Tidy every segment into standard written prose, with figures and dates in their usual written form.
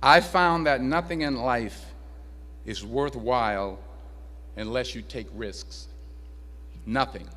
I found that nothing in life is worthwhile unless you take risks. Nothing.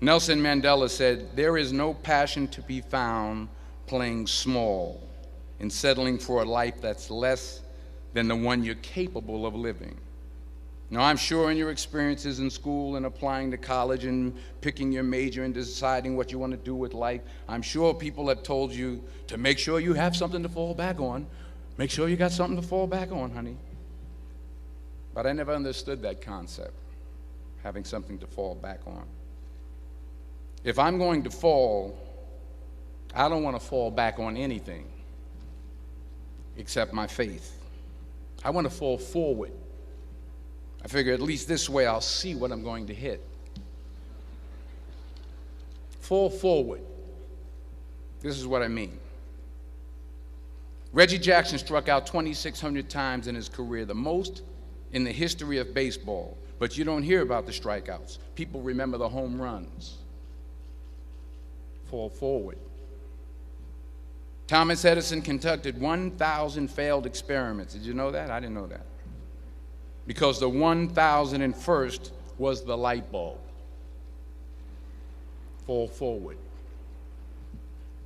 Nelson Mandela said, "There is no passion to be found playing small and settling for a life that's less than the one you're capable of living." Now, I'm sure in your experiences in school and applying to college and picking your major and deciding what you want to do with life, I'm sure people have told you to make sure you have something to fall back on. Make sure you got something to fall back on, honey. But I never understood that concept, having something to fall back on. If I'm going to fall, I don't want to fall back on anything except my faith. I want to fall forward. I figure at least this way I'll see what I'm going to hit. Fall forward. This is what I mean. Reggie Jackson struck out 2,600 times in his career, the most in the history of baseball. But you don't hear about the strikeouts. People remember the home runs. Fall forward. Thomas Edison conducted 1,000 failed experiments. Did you know that? I didn't know that. Because the 1,001st was the light bulb. Fall forward.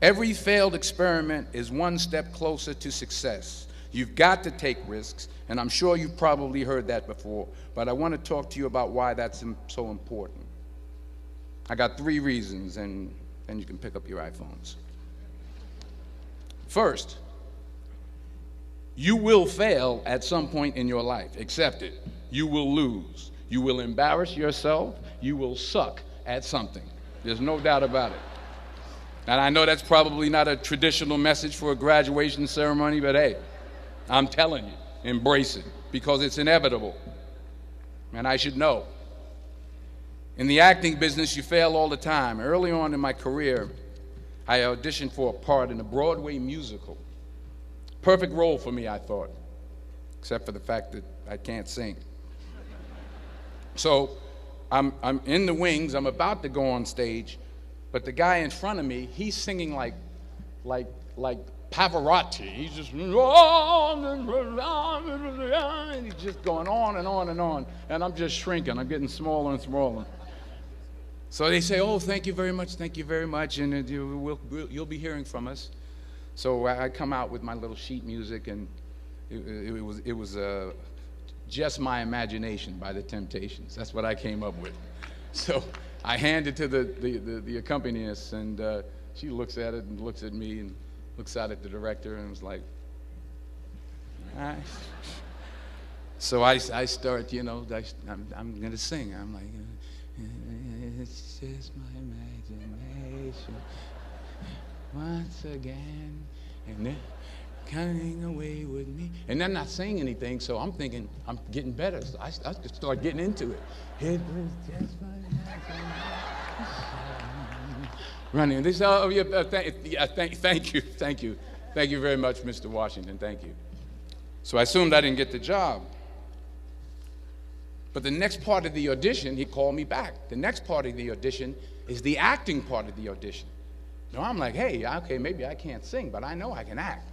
Every failed experiment is one step closer to success. You've got to take risks, and I'm sure you've probably heard that before, but I want to talk to you about why that's so important. I got 3 reasons, and then you can pick up your iPhones. First, you will fail at some point in your life. Accept it. You will lose. You will embarrass yourself. You will suck at something. There's no doubt about it. And I know that's probably not a traditional message for a graduation ceremony, but hey, I'm telling you, embrace it, because it's inevitable. And I should know. In the acting business, you fail all the time. Early on in my career, I auditioned for a part in a Broadway musical. Perfect role for me, I thought, except for the fact that I can't sing. So I'm in the wings, I'm about to go on stage, but the guy in front of me, he's singing like Pavarotti. He's just, and he's just going on and on and on, and I'm just shrinking. I'm getting smaller and smaller. So they say, "Oh, thank you very much, and you'll be hearing from us." So I come out with my little sheet music, and it was Just My Imagination by the Temptations. That's what I came up with. So I hand it to the accompanist, and she looks at it and looks at me and looks out at the director and was like, all right. So I start, I'm going to sing. I'm like, it's just my imagination once again, and they're coming away with me. And they're not saying anything, so I'm thinking I'm getting better. So I start getting into it. It was just my imagination. Running. This, thank you very much, Mr. Washington. Thank you. So I assumed I didn't get the job. But the next part of the audition, he called me back. The next part of the audition is the acting part of the audition. Now I'm like, hey, okay, maybe I can't sing, but I know I can act.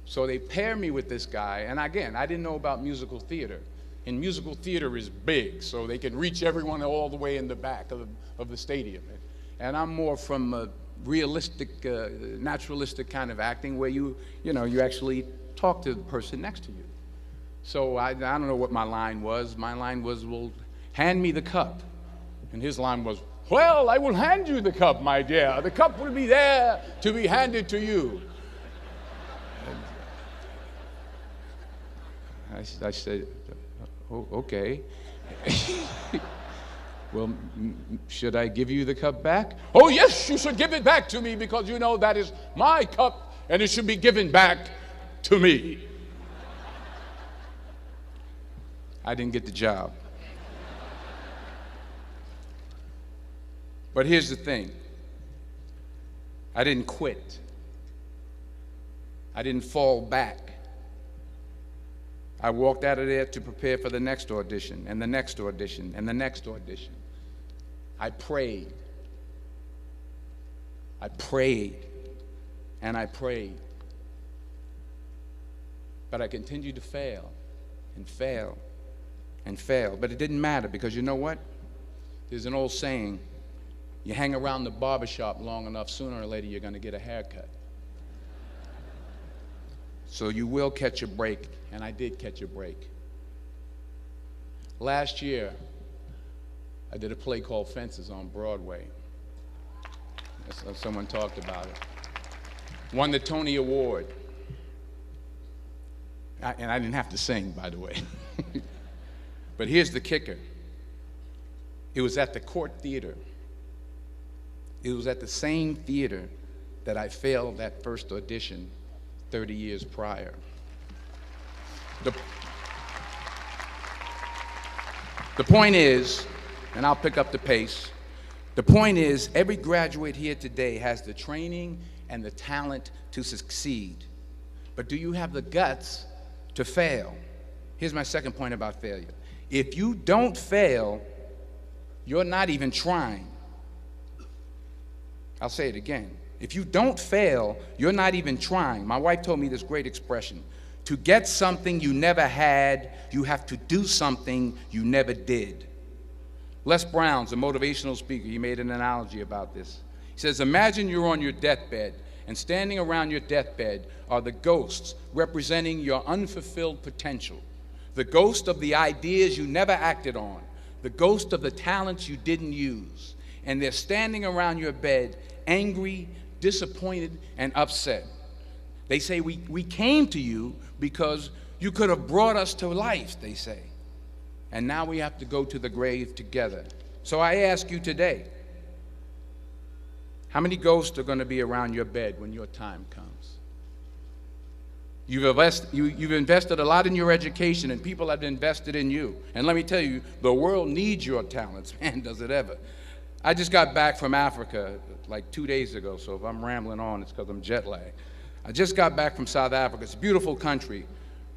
So they pair me with this guy, and again, I didn't know about musical theater. And musical theater is big, so they can reach everyone all the way in the back of the stadium. And I'm more from a realistic, naturalistic kind of acting where you actually talk to the person next to you. So I don't know what my line was. My line was, well, hand me the cup. And his line was, well, I will hand you the cup, my dear. The cup will be there to be handed to you. I said, oh, okay. Well, should I give you the cup back? Oh, yes, you should give it back to me, because you know that is my cup and it should be given back to me. I didn't get the job. But here's the thing. I didn't quit. I didn't fall back. I walked out of there to prepare for the next audition, and the next audition, and the next audition. I prayed. I prayed, and I prayed. But I continued to fail and fail and fail. But it didn't matter, because you know what? There's an old saying, you hang around the barbershop long enough, sooner or later you're going to get a haircut. So you will catch a break, and I did catch a break. Last year, I did a play called Fences on Broadway. Someone talked about it. Won the Tony Award. And I didn't have to sing, by the way. But here's the kicker. It was at the Court Theater. It was at the same theater that I failed that first audition 30 years prior. The point is, and I'll pick up the pace, the point is, every graduate here today has the training and the talent to succeed. But do you have the guts to fail? Here's my second point about failure. If you don't fail, you're not even trying. I'll say it again. If you don't fail, you're not even trying. My wife told me this great expression. To get something you never had, you have to do something you never did. Les Brown's a motivational speaker. He made an analogy about this. He says, imagine you're on your deathbed, and standing around your deathbed are the ghosts representing your unfulfilled potential. The ghost of the ideas you never acted on. The ghost of the talents you didn't use. And they're standing around your bed, angry, disappointed, and upset. They say, we came to you because you could have brought us to life, they say. And now we have to go to the grave together. So I ask you today, how many ghosts are going to be around your bed when your time comes? You've invested a lot in your education, and people have invested in you. And let me tell you, the world needs your talents. Man, does it ever. I just got back from Africa like 2 days ago, so if I'm rambling on, it's because I'm jet lagged. I just got back from South Africa. It's a beautiful country,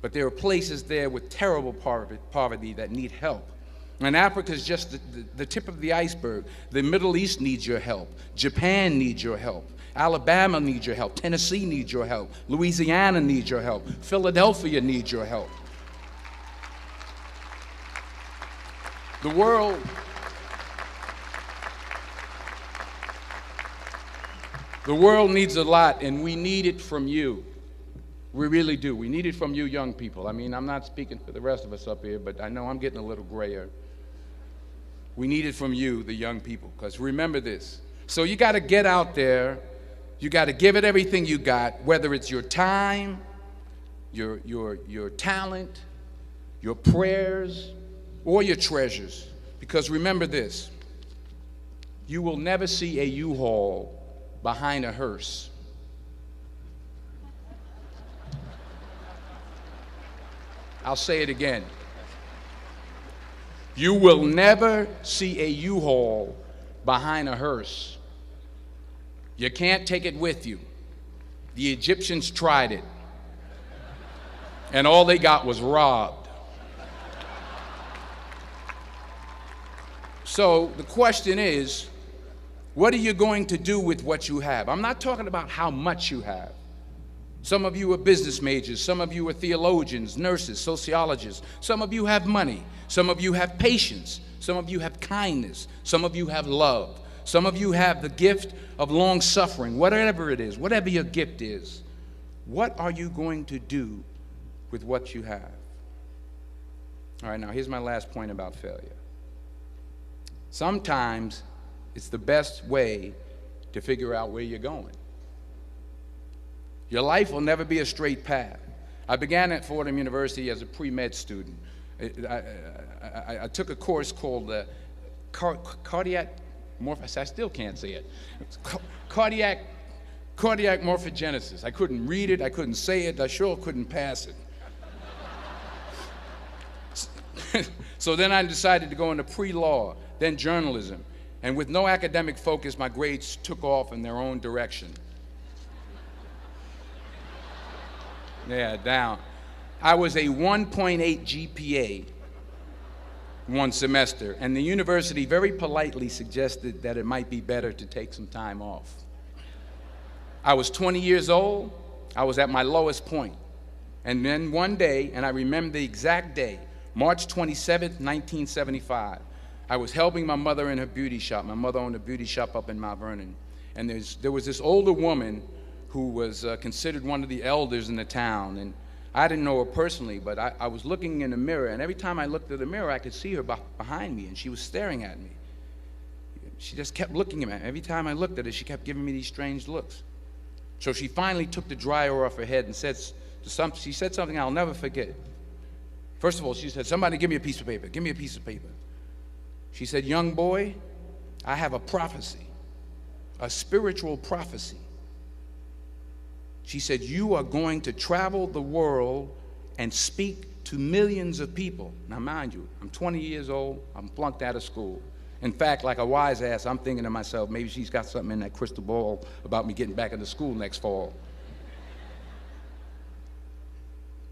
but there are places there with terrible poverty that need help. And Africa is just the tip of the iceberg. The Middle East needs your help. Japan needs your help. Alabama needs your help. Tennessee needs your help. Louisiana needs your help. Philadelphia needs your help. The world needs a lot, and we need it from you. We really do. We need it from you young people. I mean, I'm not speaking for the rest of us up here, but I know I'm getting a little grayer. We need it from you, the young people, because remember this. So you got to get out there. You got to give it everything you got, whether it's your time, your talent, your prayers, or your treasures. Because remember this. You will never see a U-Haul behind a hearse. I'll say it again. You will never see a U-Haul behind a hearse. You can't take it with you. The Egyptians tried it, and all they got was robbed. So the question is, what are you going to do with what you have? I'm not talking about how much you have. Some of you are business majors. Some of you are theologians, nurses, sociologists. Some of you have money. Some of you have patience. Some of you have kindness. Some of you have love. Some of you have the gift of long suffering. Whatever it is, whatever your gift is, what are you going to do with what you have? All right, now here's my last point about failure. Sometimes it's the best way to figure out where you're going. Your life will never be a straight path. I began at Fordham University as a pre-med student. I took a course called cardiac morphogenesis. I still can't say it. Cardiac morphogenesis. I couldn't read it. I couldn't say it. I sure couldn't pass it. So then I decided to go into pre-law, then journalism. And with no academic focus, my grades took off in their own direction. Yeah, down. I was a 1.8 GPA one semester, and the university very politely suggested that it might be better to take some time off. I was 20 years old. I was at my lowest point. And then one day, and I remember the exact day, March 27th, 1975, I was helping my mother in her beauty shop. My mother owned a beauty shop up in Mount Vernon. And there was this older woman who was considered one of the elders in the town. And I didn't know her personally, but I was looking in the mirror, and every time I looked at the mirror, I could see her behind me, and she was staring at me. She just kept looking at me. Every time I looked at her, she kept giving me these strange looks. So she finally took the dryer off her head and she said something I'll never forget. First of all, she said, "Somebody give me a piece of paper. Give me a piece of paper." She said, "Young boy, I have a prophecy, a spiritual prophecy." She said, "You are going to travel the world and speak to millions of people." Now, mind you, I'm 20 years old. I'm flunked out of school. In fact, like a wise ass, I'm thinking to myself, maybe she's got something in that crystal ball about me getting back into school next fall.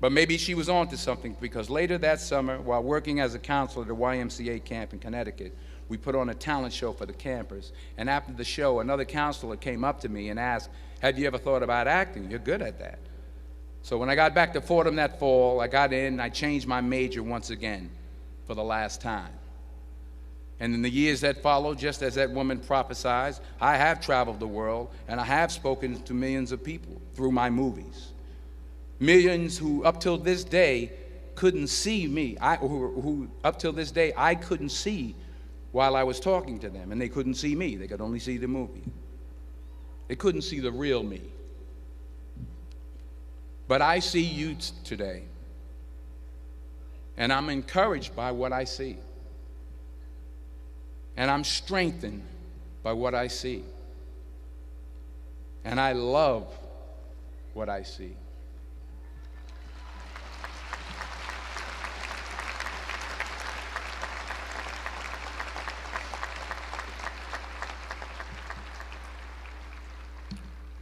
But maybe she was on to something, because later that summer, while working as a counselor at a YMCA camp in Connecticut, we put on a talent show for the campers. And after the show, another counselor came up to me and asked, "Have you ever thought about acting? You're good at that." So when I got back to Fordham that fall, I got in and I changed my major once again for the last time. And in the years that followed, just as that woman prophesied, I have traveled the world and I have spoken to millions of people through my movies. Millions who up till this day couldn't see me, who up till this day I couldn't see while I was talking to them, and they couldn't see me. They could only see the movie. They couldn't see the real me. But I see you today, and I'm encouraged by what I see. And I'm strengthened by what I see. And I love what I see.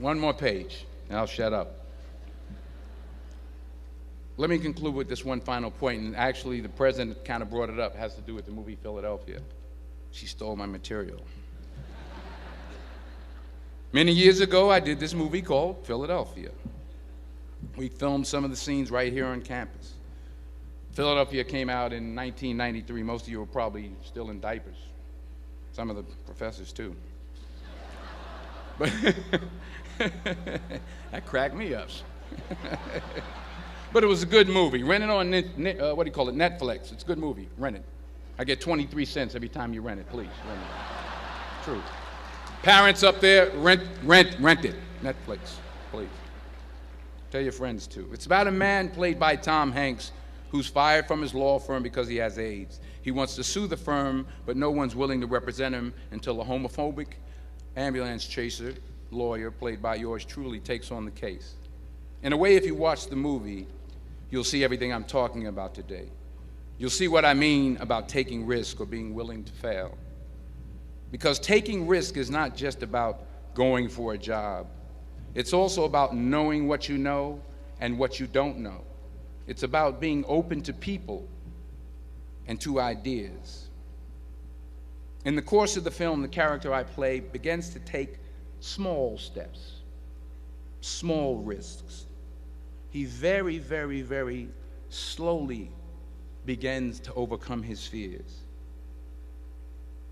One more page, and I'll shut up. Let me conclude with this one final point, and actually the president kind of brought it up. It has to do with the movie Philadelphia. She stole my material. Many years ago, I did this movie called Philadelphia. We filmed some of the scenes right here on campus. Philadelphia came out in 1993. Most of you were probably still in diapers. Some of the professors, too. But that cracked me up. But it was a good movie. Rent it on, Netflix. It's a good movie. Rent it. I get 23 cents every time you rent it. Please, rent it. True. Parents up there, rent it. Netflix, please. Tell your friends, too. It's about a man played by Tom Hanks who's fired from his law firm because he has AIDS. He wants to sue the firm, but no one's willing to represent him until a homophobic ambulance chaser lawyer, played by yours truly, takes on the case. In a way, if you watch the movie, you'll see everything I'm talking about today. You'll see what I mean about taking risk or being willing to fail. Because taking risk is not just about going for a job. It's also about knowing what you know and what you don't know. It's about being open to people and to ideas. In the course of the film, the character I play begins to take small steps, small risks. He very, very, very slowly begins to overcome his fears.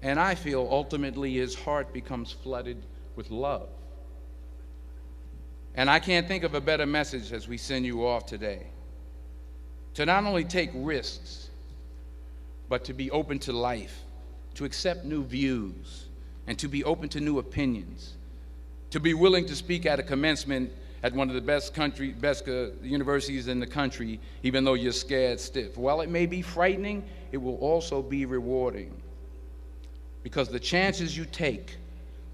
And I feel ultimately his heart becomes flooded with love. And I can't think of a better message as we send you off today. To not only take risks, but to be open to life, to accept new views, and to be open to new opinions, to be willing to speak at a commencement at one of the best universities in the country, even though you're scared stiff. While it may be frightening, it will also be rewarding. Because the chances you take,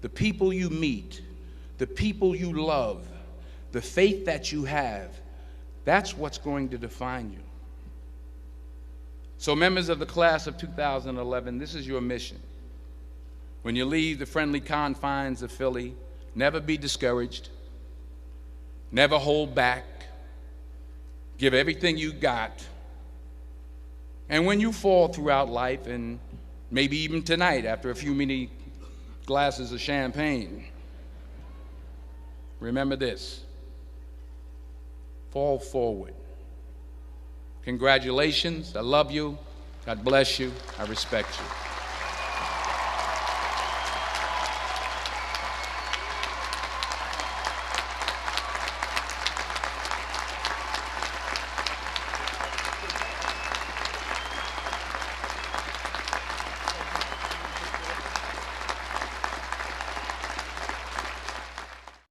the people you meet, the people you love, the faith that you have, that's what's going to define you. So members of the class of 2011, this is your mission. When you leave the friendly confines of Philly, never be discouraged. Never hold back. Give everything you got. And when you fall throughout life, and maybe even tonight after a few many glasses of champagne, remember this: fall forward. Congratulations. I love you. God bless you. I respect you.